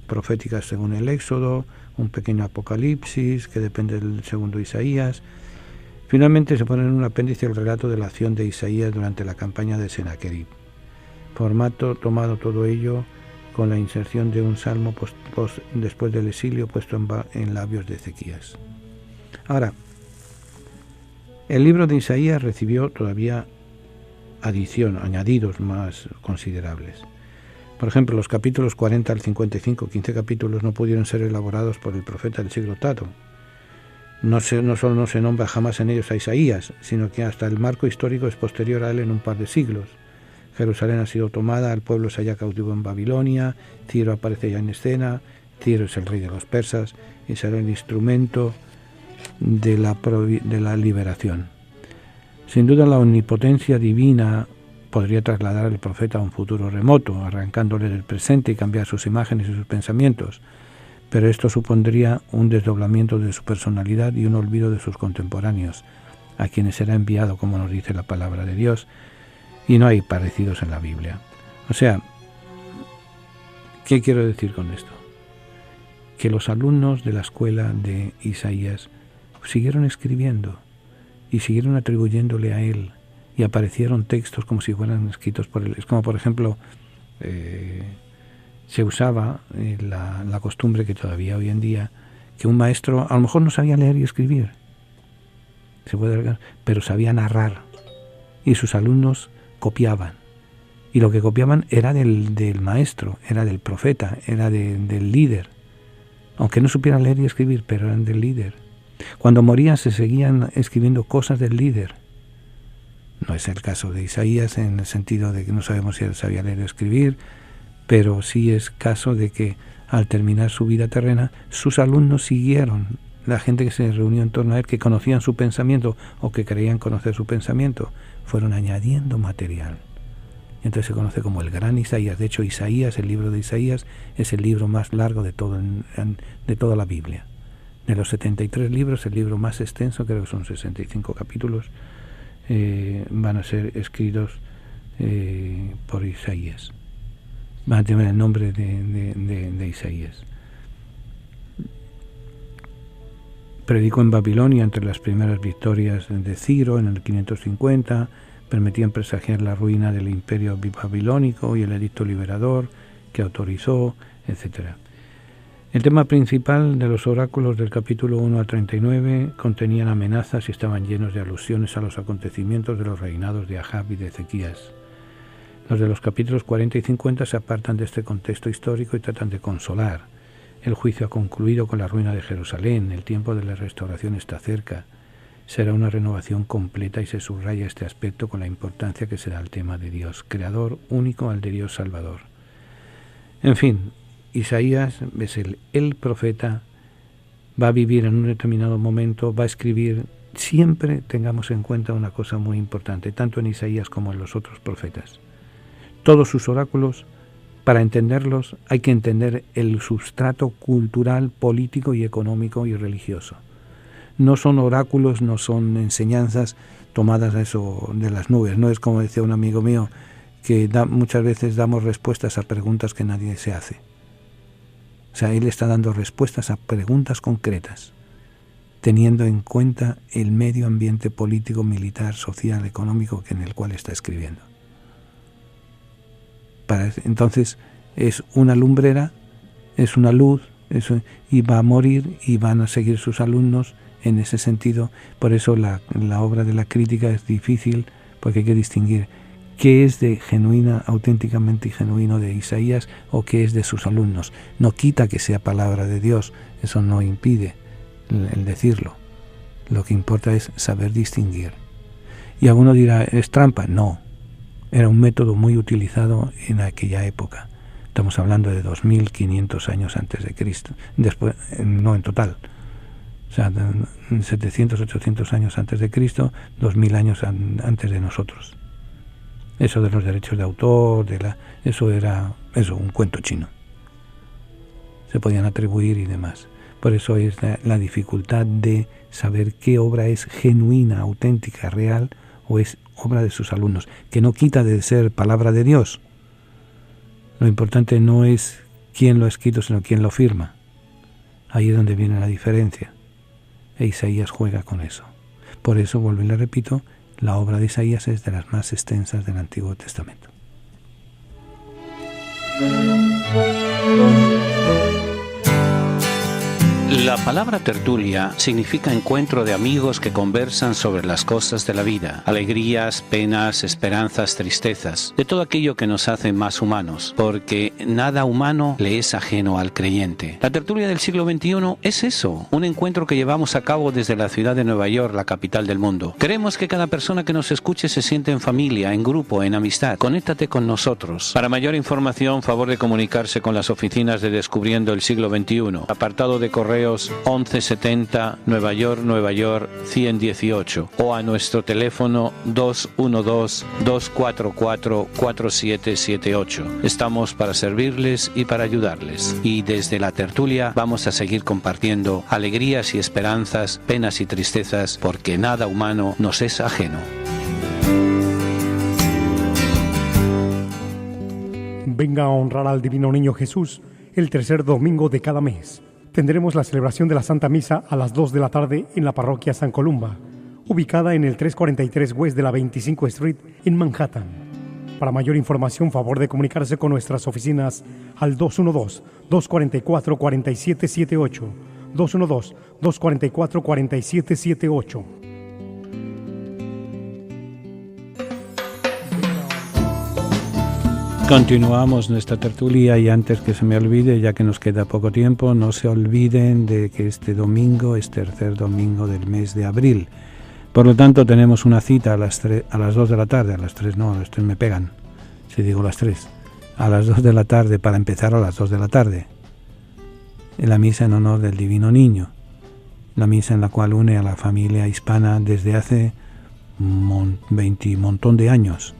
profética según el Éxodo, un pequeño Apocalipsis que depende del segundo Isaías. Finalmente se pone en un apéndice el relato de la acción de Isaías durante la campaña de Senaquerib. Formato tomado todo ello con la inserción de un salmo después del exilio puesto en labios de Ezequías. Ahora, el libro de Isaías recibió todavía añadidos más considerables. Por ejemplo, los capítulos 40 al 55, 15 capítulos, no pudieron ser elaborados por el profeta del siglo octavo. No solo no se nombra jamás en ellos a Isaías, sino que hasta el marco histórico es posterior a él en un par de siglos. Jerusalén ha sido tomada, el pueblo se halla cautivo en Babilonia, Ciro aparece ya en escena, Ciro es el rey de los persas y será el instrumento de la liberación. Sin duda la omnipotencia divina podría trasladar al profeta a un futuro remoto, arrancándole del presente y cambiar sus imágenes y sus pensamientos, pero esto supondría un desdoblamiento de su personalidad y un olvido de sus contemporáneos, a quienes será enviado, como nos dice la palabra de Dios, y no hay parecidos en la Biblia. O sea, ¿qué quiero decir con esto? Que los alumnos de la escuela de Isaías siguieron escribiendo y siguieron atribuyéndole a él, y aparecieron textos como si fueran escritos por él. Es como, por ejemplo, se usaba la costumbre que todavía hoy en día, que un maestro a lo mejor no sabía leer y escribir, pero sabía narrar, y sus alumnos copiaban, y lo que copiaban era del maestro, era del profeta, era del líder, aunque no supieran leer y escribir, pero eran del líder. Cuando morían se seguían escribiendo cosas del líder. No es el caso de Isaías en el sentido de que no sabemos si él sabía leer o escribir, pero sí es caso de que al terminar su vida terrena, sus alumnos siguieron, la gente que se reunió en torno a él, que conocían su pensamiento o que creían conocer su pensamiento, fueron añadiendo material. Y entonces se conoce como el gran Isaías. De hecho, Isaías, el libro de Isaías, es el libro más largo de toda la Biblia. De los 73 libros, el libro más extenso, creo que son 65 capítulos, van a ser escritos por Isaías. Van a tener el nombre de Isaías. Predicó en Babilonia entre las primeras victorias de Ciro en el 550, permitían presagiar la ruina del imperio babilónico y el edicto liberador que autorizó, etc. El tema principal de los oráculos del capítulo 1 al 39 contenían amenazas y estaban llenos de alusiones a los acontecimientos de los reinados de Ahab y de Ezequías. Los de los capítulos 40 y 50 se apartan de este contexto histórico y tratan de consolar. El juicio ha concluido con la ruina de Jerusalén, el tiempo de la restauración está cerca. Será una renovación completa y se subraya este aspecto con la importancia que se da al tema de Dios, creador único al de Dios Salvador. En fin, Isaías es el profeta, va a vivir en un determinado momento, va a escribir. Siempre tengamos en cuenta una cosa muy importante, tanto en Isaías como en los otros profetas. Todos sus oráculos, para entenderlos, hay que entender el sustrato cultural, político y económico y religioso. No son oráculos, no son enseñanzas tomadas de las nubes. No es como decía un amigo mío, que muchas veces damos respuestas a preguntas que nadie se hace. O sea, él está dando respuestas a preguntas concretas. teniendo en cuenta el medio ambiente político, militar, social, económico en el cual está escribiendo. Entonces es una lumbrera, es una luz, y va a morir y van a seguir sus alumnos en ese sentido. Por eso la obra de la crítica es difícil, porque hay que distinguir qué es de genuina, auténticamente y genuino de Isaías o qué es de sus alumnos. No quita que sea palabra de Dios, eso no impide el decirlo. Lo que importa es saber distinguir. Y alguno dirá, ¿es trampa? No, era un método muy utilizado en aquella época. Estamos hablando de 2500 años antes de Cristo, después, no en total. O sea, 700, 800 años antes de Cristo, 2000 años antes de nosotros. Eso de los derechos de autor, eso era un cuento chino. Se podían atribuir y demás. Por eso es la dificultad de saber qué obra es genuina, auténtica, real, o es obra de sus alumnos, que no quita de ser palabra de Dios. Lo importante no es quién lo ha escrito, sino quién lo firma. Ahí es donde viene la diferencia. E Isaías juega con eso. Por eso, vuelvo y le repito, la obra de Isaías es de las más extensas del Antiguo Testamento. La palabra tertulia significa encuentro de amigos que conversan sobre las cosas de la vida, alegrías, penas, esperanzas, tristezas, de todo aquello que nos hace más humanos, porque nada humano le es ajeno al creyente. La tertulia del siglo XXI es eso, un encuentro que llevamos a cabo desde la ciudad de Nueva York, la capital del mundo. Queremos que cada persona que nos escuche se siente en familia, en grupo, en amistad. Conéctate con nosotros. Para mayor información, favor de comunicarse con las oficinas de Descubriendo el Siglo XXI. Apartado de correo 1170 Nueva York 118 o a nuestro teléfono 212-244-4778. Estamos para servirles y para ayudarles. Y desde la tertulia vamos a seguir compartiendo alegrías y esperanzas, penas y tristezas, porque nada humano nos es ajeno. Venga a honrar al Divino Niño Jesús el tercer domingo de cada mes. Tendremos la celebración de la Santa Misa a las 2 de la tarde en la parroquia San Columba, ubicada en el 343 West de la 25 Street en Manhattan. Para mayor información, favor de comunicarse con nuestras oficinas al 212-244-4778, 212-244-4778. Continuamos nuestra tertulia y antes que se me olvide, ya que nos queda poco tiempo, no se olviden de que este domingo es tercer domingo del mes de abril. Por lo tanto, tenemos una cita a las 2 de la tarde, a las 3 me pegan, si digo las 3, a las 2 de la tarde, para empezar a las 2 de la tarde, en la misa en honor del Divino Niño, la misa en la cual une a la familia hispana desde hace un montón de años.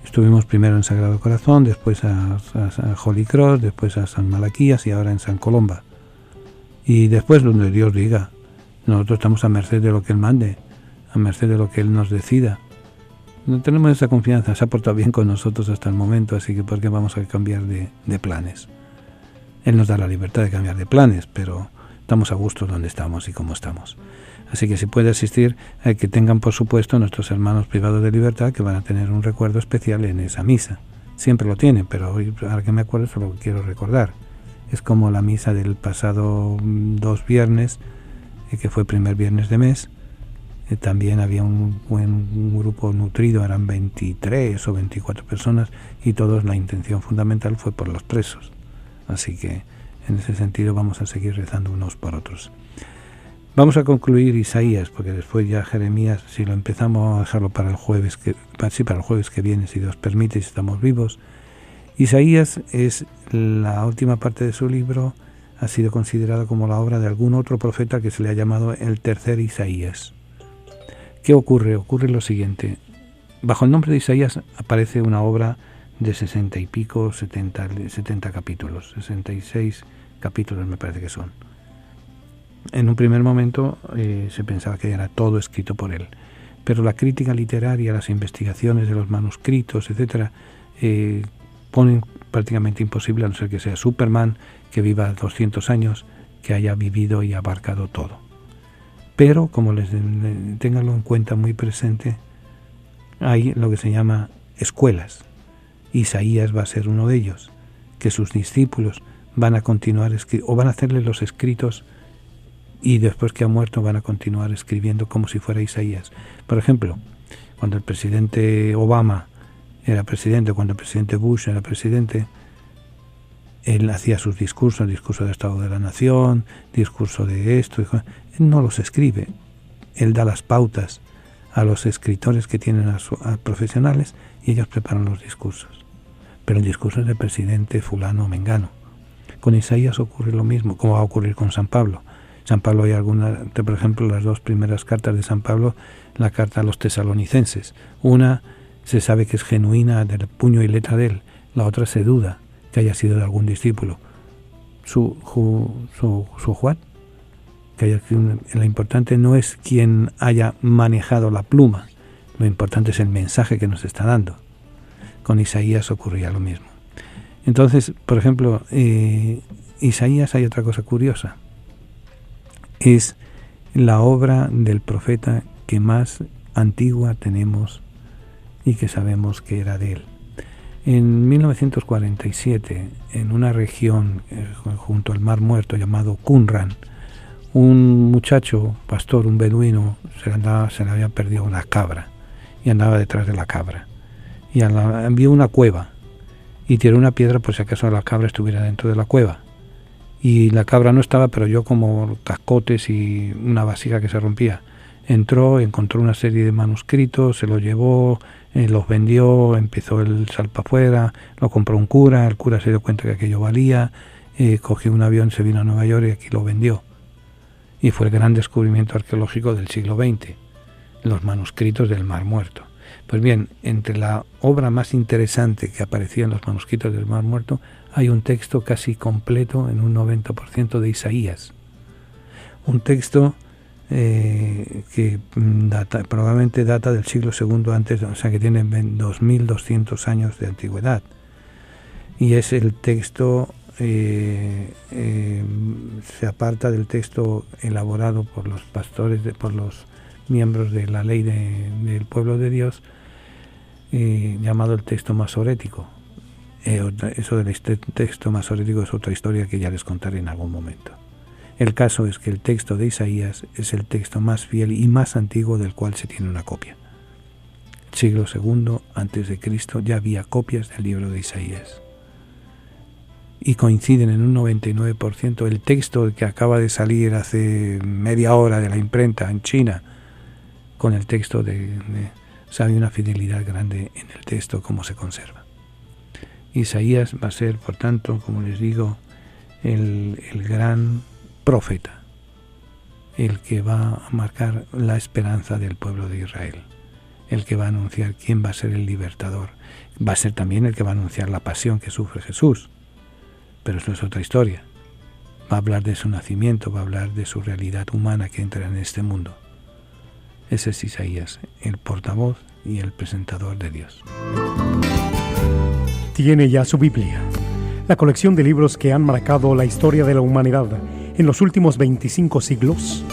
Estuvimos primero en Sagrado Corazón, después a Holy Cross, después a San Malaquías y ahora en San Colomba. Y después, donde Dios diga, nosotros estamos a merced de lo que Él mande, a merced de lo que Él nos decida. No tenemos esa confianza, se ha portado bien con nosotros hasta el momento, así que ¿por qué vamos a cambiar de planes? Él nos da la libertad de cambiar de planes, pero estamos a gusto donde estamos y cómo estamos. Así que si puede asistir, que tengan por supuesto nuestros hermanos privados de libertad, que van a tener un recuerdo especial en esa misa. Siempre lo tienen, pero hoy, ahora que me acuerdo, solo quiero recordar. Es como la misa del pasado 2 viernes, que fue primer viernes de mes. También había un grupo nutrido, eran 23 o 24 personas, y todos la intención fundamental fue por los presos. Así que en ese sentido vamos a seguir rezando unos por otros. Vamos a concluir Isaías, porque después ya Jeremías, si lo empezamos a dejarlo para el jueves que viene, si Dios permite, si estamos vivos. Isaías es la última parte de su libro, ha sido considerada como la obra de algún otro profeta que se le ha llamado el tercer Isaías. ¿Qué ocurre? Ocurre lo siguiente. Bajo el nombre de Isaías aparece una obra de 60 y pico, 70 capítulos, 66 capítulos me parece que son. En un primer momento se pensaba que era todo escrito por él, pero la crítica literaria, las investigaciones de los manuscritos, etcétera, ponen prácticamente imposible, a no ser que sea Superman, que viva 200 años, que haya vivido y abarcado todo. Pero, como ténganlo en cuenta muy presente, hay lo que se llama escuelas. Isaías va a ser uno de ellos, que sus discípulos van a continuar o van a hacerle los escritos y después que ha muerto van a continuar escribiendo como si fuera Isaías. Por ejemplo, cuando el presidente Obama era presidente, cuando el presidente Bush era presidente, él hacía sus discursos, discurso de Estado de la Nación, discurso de esto, él no los escribe, él da las pautas a los escritores que tienen a profesionales y ellos preparan los discursos. Pero el discurso es del presidente fulano o mengano. Con Isaías ocurre lo mismo, como va a ocurrir con San Pablo. San Pablo hay algunas, por ejemplo, las dos primeras cartas de San Pablo, la carta a los tesalonicenses. Una se sabe que es genuina del puño y letra de él, la otra se duda que haya sido de algún discípulo. Su Juan, lo importante no es quien haya manejado la pluma, lo importante es el mensaje que nos está dando. Con Isaías ocurría lo mismo. Entonces, por ejemplo, Isaías, hay otra cosa curiosa. Es la obra del profeta que más antigua tenemos y que sabemos que era de él. En 1947, en una región junto al Mar Muerto llamado Qumran, un muchacho, pastor, un beduino, se le había perdido una cabra y andaba detrás de la cabra. Y vio una cueva y tiró una piedra por si acaso la cabra estuviera dentro de la cueva. Y la cabra no estaba, pero oyó como cascotes y una vasija que se rompía. Entró, encontró una serie de manuscritos, se los llevó, los vendió, empezó el salpa afuera, lo compró un cura, el cura se dio cuenta que aquello valía, cogió un avión, se vino a Nueva York y aquí lo vendió. Y fue el gran descubrimiento arqueológico del siglo XX, los manuscritos del Mar Muerto. Pues bien, entre la obra más interesante que aparecía en los manuscritos del Mar Muerto, hay un texto casi completo, en un 90%, de Isaías. Un texto que probablemente data del siglo II antes, o sea que tiene 2200 años de antigüedad. Y es el texto, se aparta del texto elaborado por los pastores, por los miembros de la ley del pueblo de Dios, llamado el texto masorético. Eso del texto masorético es otra historia que ya les contaré en algún momento. El caso es que el texto de Isaías es el texto más fiel y más antiguo del cual se tiene una copia. Siglo II antes de Cristo ya había copias del libro de Isaías. Y coinciden en un 99%. El texto que acaba de salir hace media hora de la imprenta en China con el texto o sea, hay una fidelidad grande en el texto, cómo se conserva. Isaías va a ser, por tanto, como les digo, el gran profeta, el que va a marcar la esperanza del pueblo de Israel, el que va a anunciar quién va a ser el libertador, va a ser también el que va a anunciar la pasión que sufre Jesús, pero eso es otra historia. Va a hablar de su nacimiento, va a hablar de su realidad humana que entra en este mundo. Ese es Isaías, el portavoz y el presentador de Dios. Tiene ya su Biblia, la colección de libros que han marcado la historia de la humanidad en los últimos 25 siglos.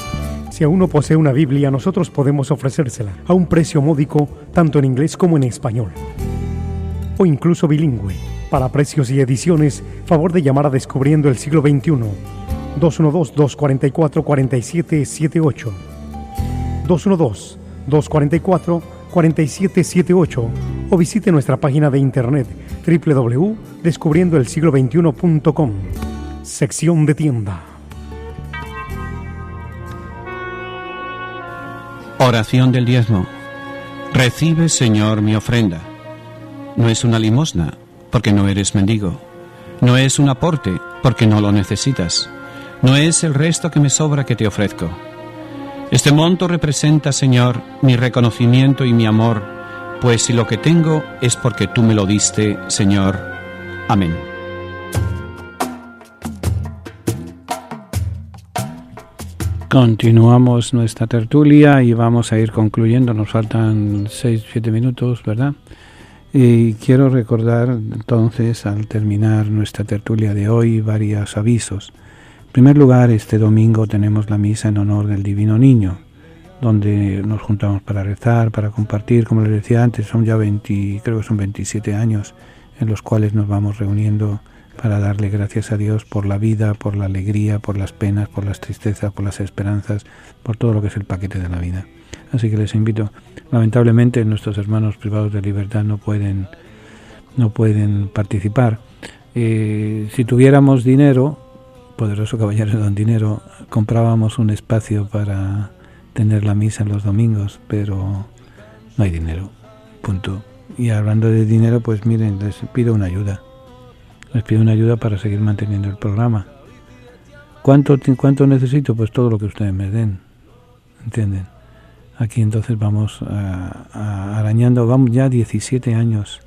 Si aún no posee una Biblia, nosotros podemos ofrecérsela a un precio módico, tanto en inglés como en español, o incluso bilingüe. Para precios y ediciones, favor de llamar a Descubriendo el Siglo XXI, 212-244-4778, 212-244-4778, o visite nuestra página de internet www.descubriendoelsiglo21.com, sección de tienda. Oración del diezmo. Recibe, Señor, mi ofrenda. No es una limosna, porque no eres mendigo. No es un aporte, porque no lo necesitas. No es el resto que me sobra que te ofrezco. Este monto representa, Señor, mi reconocimiento y mi amor, pues si lo que tengo es porque tú me lo diste, Señor. Amén. Continuamos nuestra tertulia y vamos a ir concluyendo. Nos faltan 6-7 minutos, ¿verdad? Y quiero recordar entonces, al terminar nuestra tertulia de hoy, varios avisos. En primer lugar, este domingo tenemos la misa en honor del Divino Niño, donde nos juntamos para rezar, para compartir, como les decía antes, son ya 27 años en los cuales nos vamos reuniendo para darle gracias a Dios por la vida, por la alegría, por las penas, por las tristezas, por las esperanzas, por todo lo que es el paquete de la vida. Así que les invito. Lamentablemente nuestros hermanos privados de libertad no pueden participar. Si tuviéramos dinero, poderoso caballero don dinero, comprábamos un espacio para tener la misa en los domingos, pero no hay dinero, punto. Y hablando de dinero, pues miren, les pido una ayuda. Les pido una ayuda para seguir manteniendo el programa. ¿Cuánto necesito? Pues todo lo que ustedes me den, ¿entienden? Aquí entonces vamos arañando, vamos ya 17 años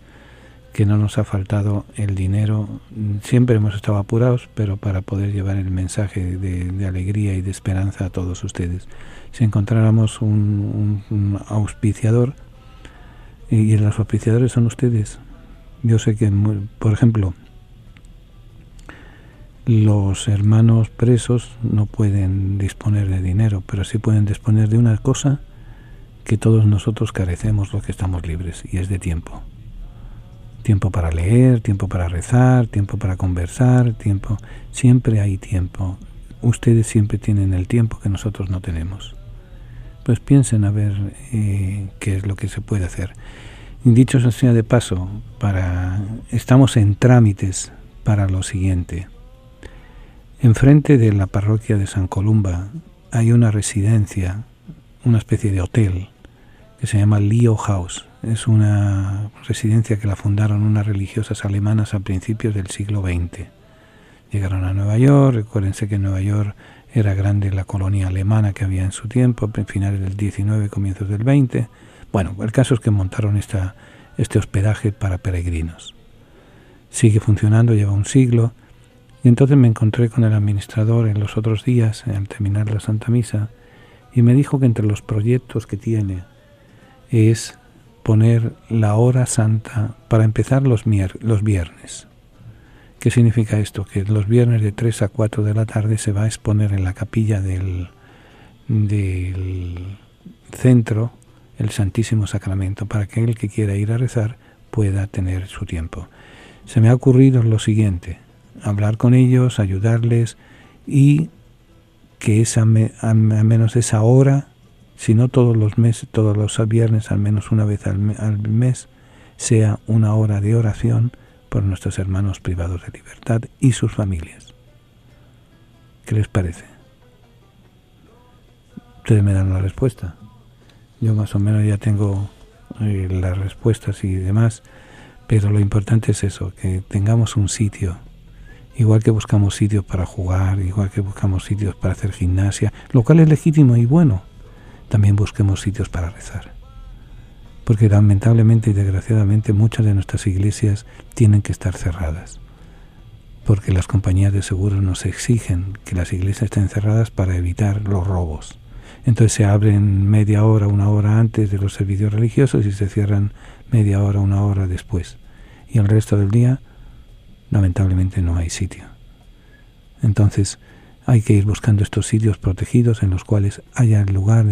que no nos ha faltado el dinero. Siempre hemos estado apurados, pero para poder llevar el mensaje de alegría y de esperanza a todos ustedes. Si encontráramos un auspiciador, y los auspiciadores son ustedes. Yo sé que, por ejemplo, los hermanos presos no pueden disponer de dinero, pero sí pueden disponer de una cosa que todos nosotros carecemos los que estamos libres, y es de tiempo. Tiempo para leer, tiempo para rezar, tiempo para conversar, tiempo. Siempre hay tiempo. Ustedes siempre tienen el tiempo que nosotros no tenemos. Pues piensen a ver qué es lo que se puede hacer. Dicho sea de paso, estamos en trámites para lo siguiente. Enfrente de la parroquia de San Columba hay una residencia, una especie de hotel, que se llama Leo House. Es una residencia que la fundaron unas religiosas alemanas a principios del siglo XX. Llegaron a Nueva York. Recuérdense que en Nueva York era grande la colonia alemana que había en su tiempo, a finales del 19, comienzos del 20. Bueno, el caso es que montaron este hospedaje para peregrinos. Sigue funcionando, lleva un siglo. Y entonces me encontré con el administrador en los otros días, al terminar la Santa Misa, y me dijo que entre los proyectos que tiene es poner la hora santa para empezar los viernes. ¿Qué significa esto? Que los viernes de 3 a 4 de la tarde se va a exponer en la capilla del centro el Santísimo Sacramento, para que el que quiera ir a rezar pueda tener su tiempo. Se me ha ocurrido lo siguiente: hablar con ellos, ayudarles, y que al menos esa hora, si no todos los meses, todos los viernes, al menos una vez al mes, sea una hora de oración por nuestros hermanos privados de libertad y sus familias. ¿Qué les parece? Ustedes me dan la respuesta. Yo más o menos ya tengo las respuestas y demás, pero lo importante es eso, que tengamos un sitio. Igual que buscamos sitios para jugar, igual que buscamos sitios para hacer gimnasia, lo cual es legítimo y bueno, también busquemos sitios para rezar. Porque lamentablemente y desgraciadamente muchas de nuestras iglesias tienen que estar cerradas, porque las compañías de seguros nos exigen que las iglesias estén cerradas para evitar los robos. Entonces se abren media hora, una hora antes de los servicios religiosos y se cierran media hora, una hora después. Y el resto del día, lamentablemente, no hay sitio. Entonces hay que ir buscando estos sitios protegidos en los cuales haya lugar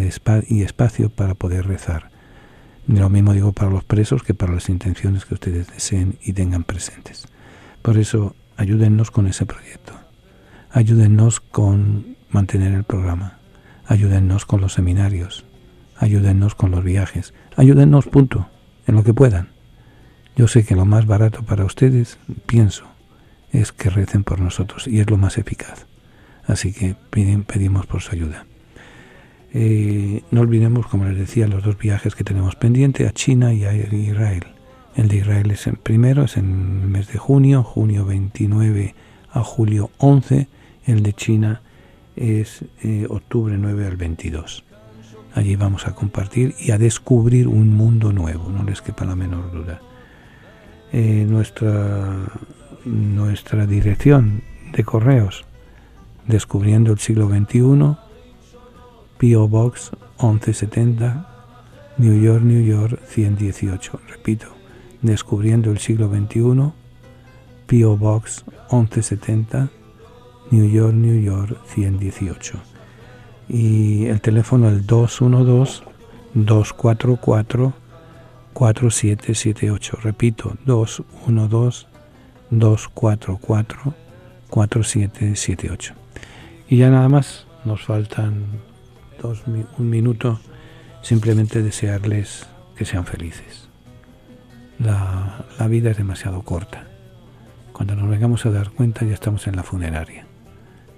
y espacio para poder rezar. Lo mismo digo para los presos que para las intenciones que ustedes deseen y tengan presentes. Por eso, ayúdennos con ese proyecto. Ayúdennos con mantener el programa. Ayúdennos con los seminarios. Ayúdennos con los viajes. Ayúdennos, punto, en lo que puedan. Yo sé que lo más barato para ustedes, pienso, es que recen por nosotros, y es lo más eficaz. Así que pedimos por su ayuda. No olvidemos, como les decía, los dos viajes que tenemos pendientes, a China y a Israel. El de Israel es el primero, es en el mes de junio 29 a julio 11. El de China es octubre 9 al 22. Allí vamos a compartir y a descubrir un mundo nuevo, no les quepa la menor duda. Nuestra dirección de correos: Descubriendo el siglo XXI, P.O. Box 1170, New York 118. Repito, Descubriendo el siglo XXI, P.O. Box 1170, New York 118. Y el teléfono el 212-244-4778. Repito, 212-244-4778. Y ya nada más, nos faltan un minuto, simplemente desearles que sean felices. La vida es demasiado corta. Cuando nos vengamos a dar cuenta ya estamos en la funeraria.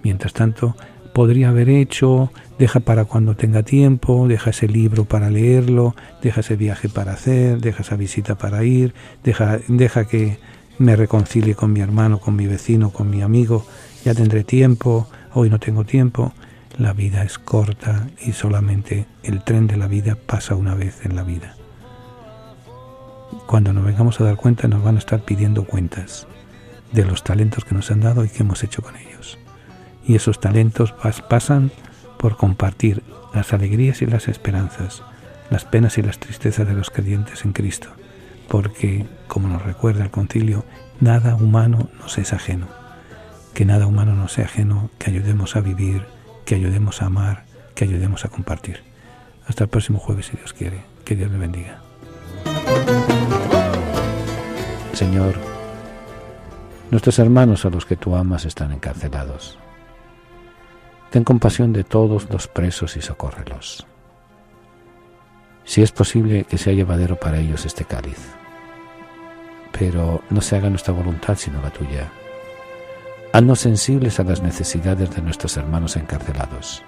Mientras tanto, podría haber hecho, deja para cuando tenga tiempo, deja ese libro para leerlo, deja ese viaje para hacer, deja esa visita para ir, deja que me reconcilie con mi hermano, con mi vecino, con mi amigo, ya tendré tiempo, hoy no tengo tiempo. La vida es corta y solamente el tren de la vida pasa una vez en la vida. Cuando nos vengamos a dar cuenta nos van a estar pidiendo cuentas de los talentos que nos han dado y qué hemos hecho con ellos. Y esos talentos pasan por compartir las alegrías y las esperanzas, las penas y las tristezas de los creyentes en Cristo, porque, como nos recuerda el concilio, nada humano nos es ajeno. Que nada humano nos sea ajeno, que ayudemos a vivir, que ayudemos a amar, que ayudemos a compartir. Hasta el próximo jueves, si Dios quiere. Que Dios le bendiga. Señor, nuestros hermanos a los que tú amas están encarcelados. Ten compasión de todos los presos y socórrelos. Si es posible que sea llevadero para ellos este cáliz, pero no se haga nuestra voluntad sino la tuya. Haznos sensibles a las necesidades de nuestros hermanos encarcelados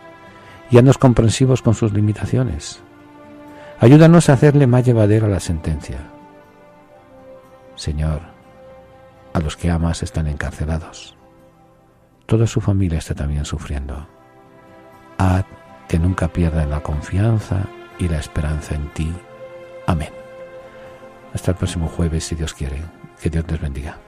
y haznos comprensivos con sus limitaciones. Ayúdanos a hacerle más llevadera la sentencia. Señor, a los que amas están encarcelados. Toda su familia está también sufriendo. Haz que nunca pierdan la confianza y la esperanza en ti. Amén. Hasta el próximo jueves, si Dios quiere. Que Dios les bendiga.